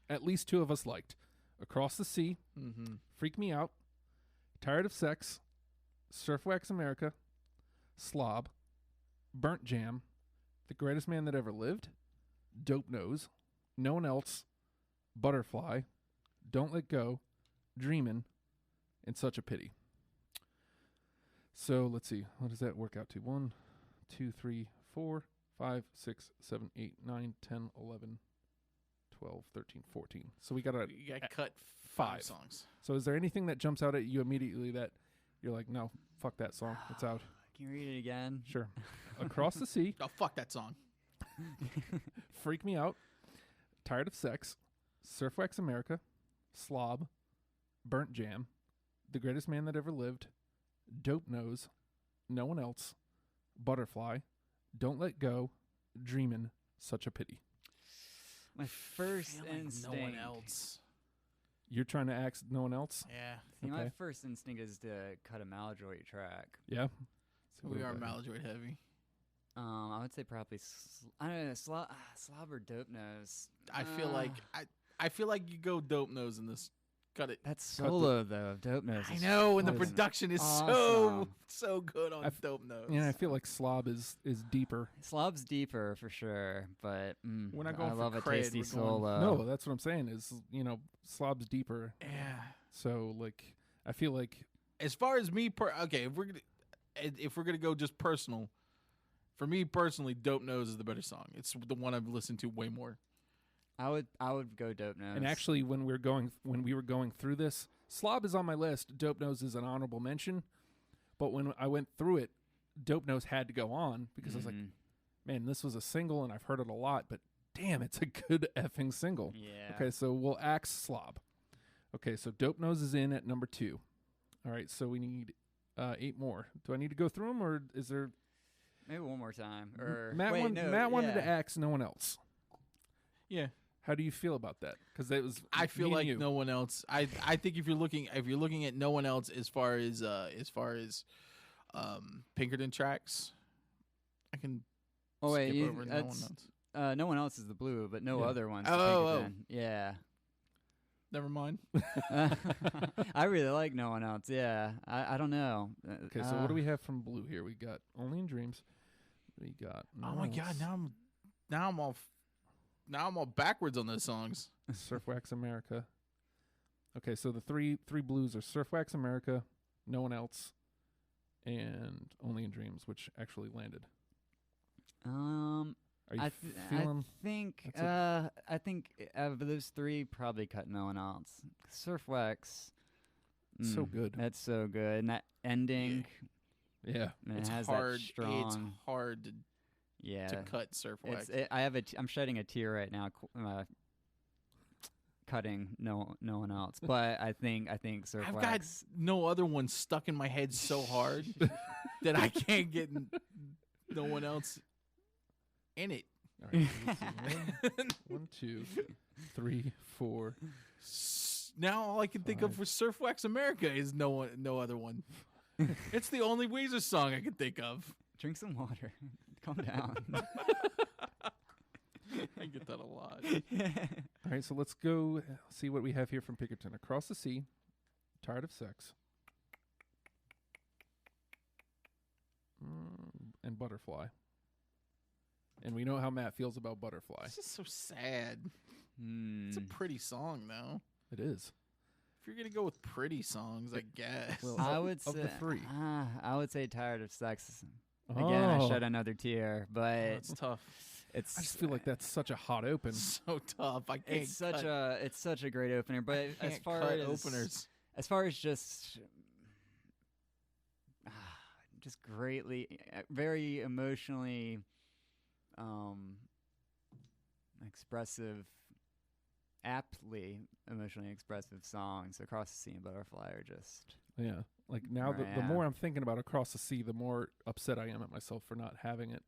at least two of us liked: Across the Sea, Mm-hmm. Freak Me Out, Tired of Sex, Surf Wax America, Slob, Burnt Jam, The Greatest Man That Ever Lived, Dope Nose, No One Else, Butterfly, Don't Let Go, Dreamin', and Such a Pity. So let's see. What does that work out to? 1, 2, 3, 4, 5, 6, 7, 8, 9, 10, 11, 12, 13, 14. So we got a. You got cut five. 5 songs. So is there anything that jumps out at you immediately that you're like, no, fuck that song. It's out. Can you read it again? Sure. Across the Sea, Oh, fuck that song. Freak Me Out, Tired of Sex, Surf Wax America, Slob, Burnt Jam, The Greatest Man That Ever Lived, Dope Nose, No One Else, Butterfly, Don't Let Go, Dreamin', Such a Pity. My first Feel like instinct. no one else. You're trying to ask no one else? Yeah. See, my Okay. first instinct is to cut a Maladroit track. Yeah? So We are got- Maladroit heavy. I would say probably I don't know, Slob or Dope Nose. I feel like I feel like you go Dope Nose in this. Cut it. That's Cut the- solo though. Dope Nose. I is know, and the fucking production is awesome. so good on I f- Dope Nose. Yeah, I feel like Slob is deeper. Slob's deeper for sure, but We're not going I for love a cred, tasty we're going- solo. No, that's what I'm saying is, Slob's deeper. Yeah. So, like, I feel like As far as me, if we're gonna go just personal, for me personally, Dope Nose is the better song. It's the one I've listened to way more. I would go Dope Nose. And actually, when we were going through this, Slob is on my list. Dope Nose is an honorable mention. But when I went through it, Dope Nose had to go on because I was like, Mhm. man, this was a single and I've heard it a lot, but damn, it's a good effing single. yeah. Okay, so we'll axe Slob. Okay, so Dope Nose is in at number 2. All right, so we need 8 more. Do I need to go through them, or is there? Maybe one more time. Or Matt, wait, Matt wanted to yeah. axe no one else. Yeah, How do you feel about that? Because it was I feel me and like you. no one else. I think if you're looking at no one else as far as Pinkerton tracks, I can Oh wait, skip over no one that's else. no one else is the blue, but no Yeah. other ones. Oh, to oh. Pinkerton. Yeah. Never mind. I really like no one else. Yeah, I don't know. Okay, so what do we have from Blue here? We got Only in Dreams. We got. Oh my god! Now I'm all backwards on those songs. Surf Wax America. Okay, so the three blues are Surf Wax America, No One Else, and Only in Dreams, which actually landed. Are you I feeling? think That's I think out of those 3, probably cut no one else. Surf Wax. So good. That's so good, and that ending. Yeah. Man, It's it has hard. that strong. It's hard to yeah. cut Surf Wax. I'm shedding a tear right now. Cutting no one else, but I think Surf I've got Wax. no other one stuck in my head so hard that I can't get no one else in it. All right. Let's see. 1, 2, 3, 4. Now all I can think of for Surf Wax America is no other one. It's the only Weezer song I can think of. Drink some water. Calm down. I get that a lot. All right, so let's go see what we have here from Pinkerton. Across the Sea, Tired of Sex, and Butterfly. And we know how Matt feels about Butterfly. This is so sad. It's a pretty song, though. It is. If you're gonna go with pretty songs, I guess. Well, I of- would of say the 3. I would say Tired of Sex. Again, I shed another tear, but It's tough. it's. I just feel like that's such a hot open. So tough. I can't. it's such a great opener. But as can't far cut as openers, as far as just greatly, very emotionally expressive, aptly emotionally expressive songs. Across the Sea and Butterfly are just Yeah. Like now, the Yeah. more I'm thinking about Across the Sea, the more upset I am at myself for not having it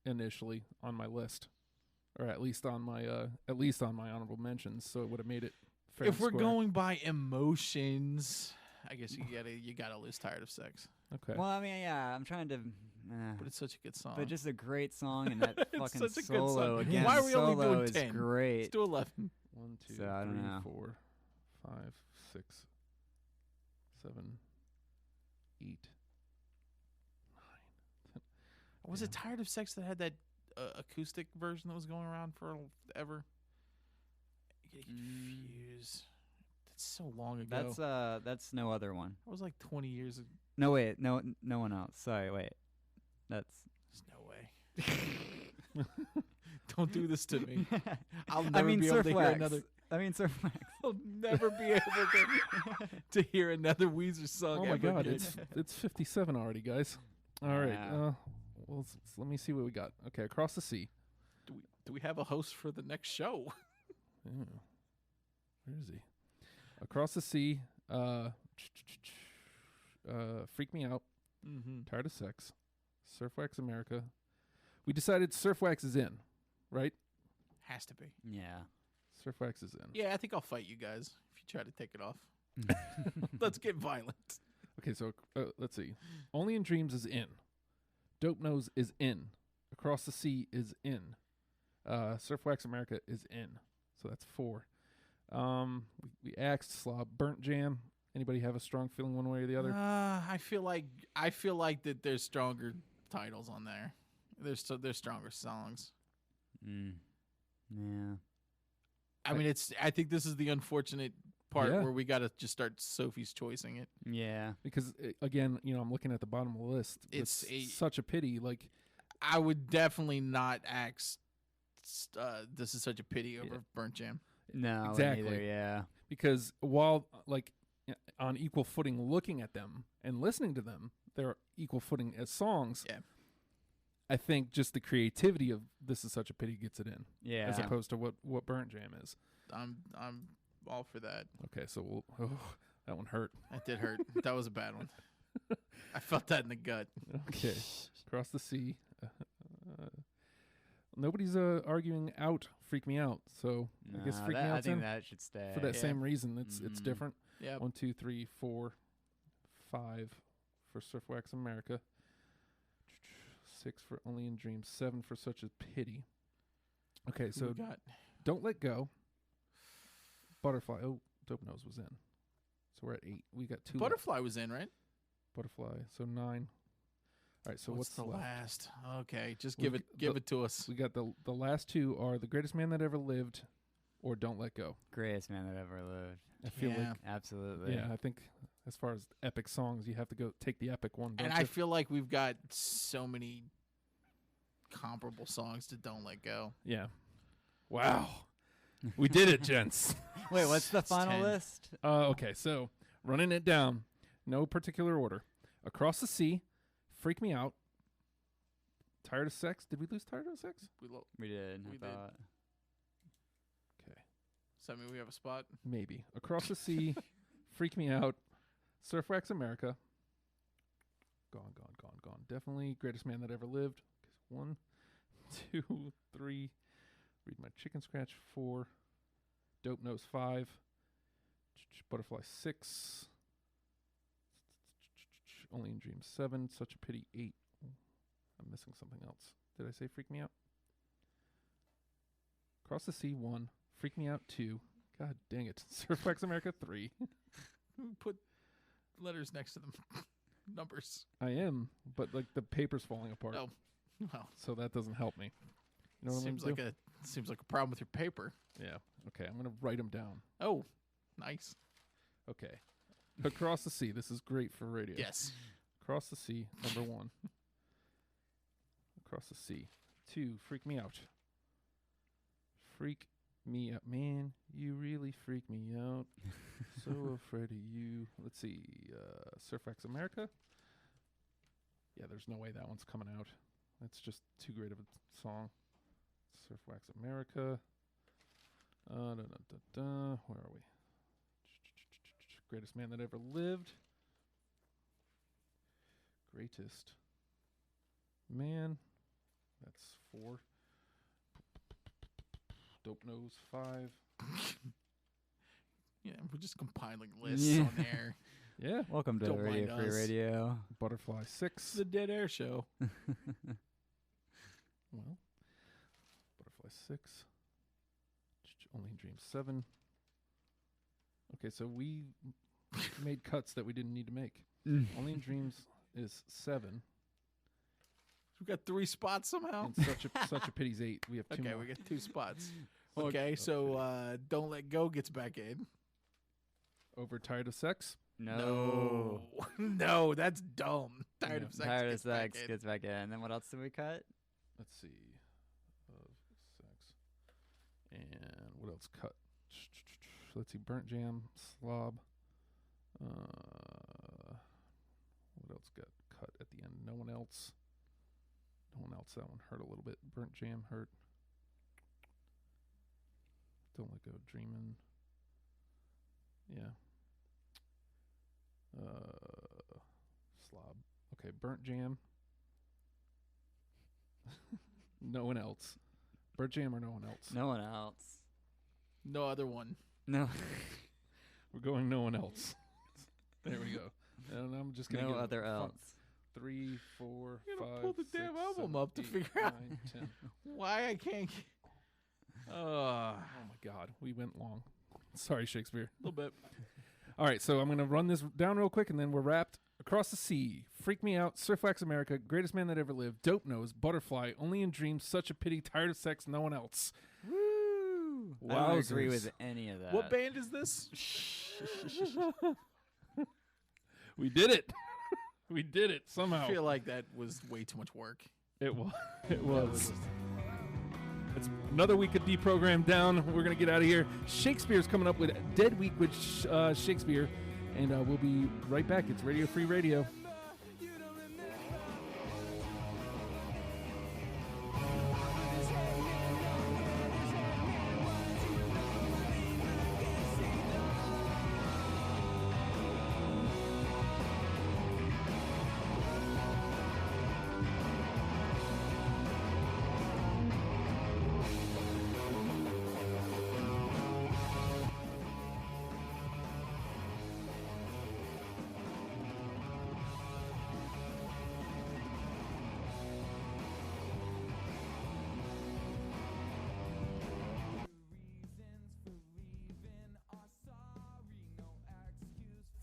initially on my list, or at least on my honorable mentions. So it would have made it fair. If and we're square. going by emotions, I guess you gotta lose Tired of Sex. Okay. Well, I mean, yeah, I'm trying to. But it's such a good song. But just a great song, and that fucking such a good song. solo again. Why are we solo only doing is 10? great. Let's do 11. 1, 2, So, I don't 3, know. 4, 5, 6, 7, 8, 9. Was it Tired of Sex that had that acoustic version that was going around forever? I get confused. That's so long ago. That's no other one. That was like 20 years ago. No, wait, no one else. Sorry, wait. That's. There's no way. Don't do this to me. I'll never I mean, be able to hear Surfwax. another. I mean, Surfwax. I'll never be able to hear another Weezer song. Oh my ever God, again. it's 57 already, guys. All right. Yeah. Well, let me see what we got. Okay, Across the Sea. Do we have a host for the next show? Yeah. Where is he? Across the Sea. Freak Me Out. Mm-hmm. Tired of Sex. Surfwax America. We decided Surfwax is in, right? Has to be. Yeah. Surfwax is in. Yeah, I think I'll fight you guys if you try to take it off. Let's get violent. Okay, so let's see. Only in Dreams is in. Dope Nose is in. Across the Sea is in. Surfwax America is in. So that's 4. We asked Slob. Burnt Jam. Anybody have a strong feeling one way or the other? I feel like that there's stronger titles on there. There's stronger songs. Yeah. I mean, I think this is the unfortunate part Yeah. where we got to just start Sophie's choicing it. Yeah. Because again, I'm looking at the bottom of the list. It's such a pity. Like, I would definitely not ask. This is such a pity over Burnt Jam. No. Exactly. Neither, yeah. because while like on equal footing looking at them and listening to them, they're equal footing as songs. Yeah. I think just the creativity of This Is Such a Pity gets it in, Yeah. as opposed to what Burnt Jam is. I'm all for that. Okay, so that one hurt. That did hurt. That was a bad one. I felt that in the gut. Okay, Across the Sea. Nobody's arguing out Freak Me Out, so I guess Freak Me I Out's think in that should stay. for that Yeah. same reason. It's different. Yeah. 1, 2, 3, 4, 5 for Surfwax America. 6 for Only in Dreams. 7 for Such a Pity. Okay, so we got Don't Let Go. Butterfly. Oh, Dope Nose was in. So we're at 8. We got 2 left. Butterfly was in, right? Butterfly. So 9. All right, so what's the left? last? Okay, just We've give it to us. We got the last 2 are The Greatest Man That Ever Lived or Don't Let Go. Greatest man that ever lived. I feel Yeah. like, Absolutely. yeah, I think as far as epic songs, you have to go take the epic one. And don't I you? feel like we've got so many comparable songs to Don't Let Go. Yeah. Wow. We did it, gents. Wait, what's the It's final 10. list? Okay, so running it down, no particular order. Across the Sea, Freak Me Out, Tired of Sex. Did we lose Tired of Sex? We did. We I did. thought. Okay, Does that mean we have a spot? maybe. Across the Sea, Freak Me Out, Surfwax America. Gone. Definitely Greatest Man That Ever Lived. 1, 2, 3. Read My Chicken Scratch. 4. Dope Nose. 5. Butterfly. 6. Only in Dreams. 7. Such a Pity. 8. I'm missing something else. Did I say Freak Me Out? Across the Sea. 1. Freak Me Out. 2. God dang it. Surfwax America. 3. Put letters next to them. Numbers. I am, but like the paper's falling apart. Oh, well, So that doesn't help me. You know what seems I'm like gonna seems like a problem with your paper. do? Yeah. Okay, I'm gonna write them down. Oh, nice. Okay. Across the Sea. This is great for radio. Yes. Across the Sea. Number 1. Across the Sea. 2. Freak Me Out. Freak Me Out, man. You really freak me out. So afraid of you. Let's see. Surfwax America. Yeah, there's no way that one's coming out. That's just too great of a song. Surfwax America. Where are we? Greatest Man That Ever Lived. Greatest Man That's 4. Dope Nose 5. Yeah, we're just compiling lists on there. Yeah. Welcome to Don't Radio mind Free us. Radio. Butterfly 6. It's the Dead Air Show. Well, Butterfly 6. Only in Dreams 7. Okay, so we made cuts that we didn't need to make. Only in Dreams is 7. We got 3 spots somehow. And such a pity's 8. We have 2 Okay, more. we got 2 spots. Okay, so Don't Let Go gets back in. Overtired of Sex. No. No, that's dumb. Tired Yeah. of Sex. Tired of gets back Sex in. gets back in. And then what else did we cut? Let's see. Of Sex. And what else cut? Let's see. Burnt Jam. Slob. What else got cut at the end? No one else. No one else. That one hurt a little bit. Burnt Jam hurt. Don't Let Go. Dreamin'. Yeah. Slob. Okay, Burnt Jam. No one else. Burnt Jam or no one else? No one else. No other one. No. We're going no one else. There we go. And I'm just gonna No give other fun- else. 3, 4, You gotta 5, pull the 6, damn album 7, up to 8, figure out 9, 10. why I can't. Oh my God, we went long. Sorry, Shakespeare. A little bit. All right, so I'm gonna run this down real quick, and then we're wrapped. Across the Sea, Freak Me Out, Surf Wax America, Greatest Man That Ever Lived, Dope Nose, Butterfly, Only in Dreams, Such a Pity, Tired of Sex, No One Else. Woo! I don't agree Wowzers. with any of that. What band is this? We did it. We did it somehow. I feel like that was way too much work. It was. It was. It's another week of deprogrammed down. We're gonna get out of here. Shakespeare's coming up with Dead Week with Shakespeare, and we'll be right back. It's Radio Free Radio.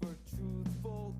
For truthful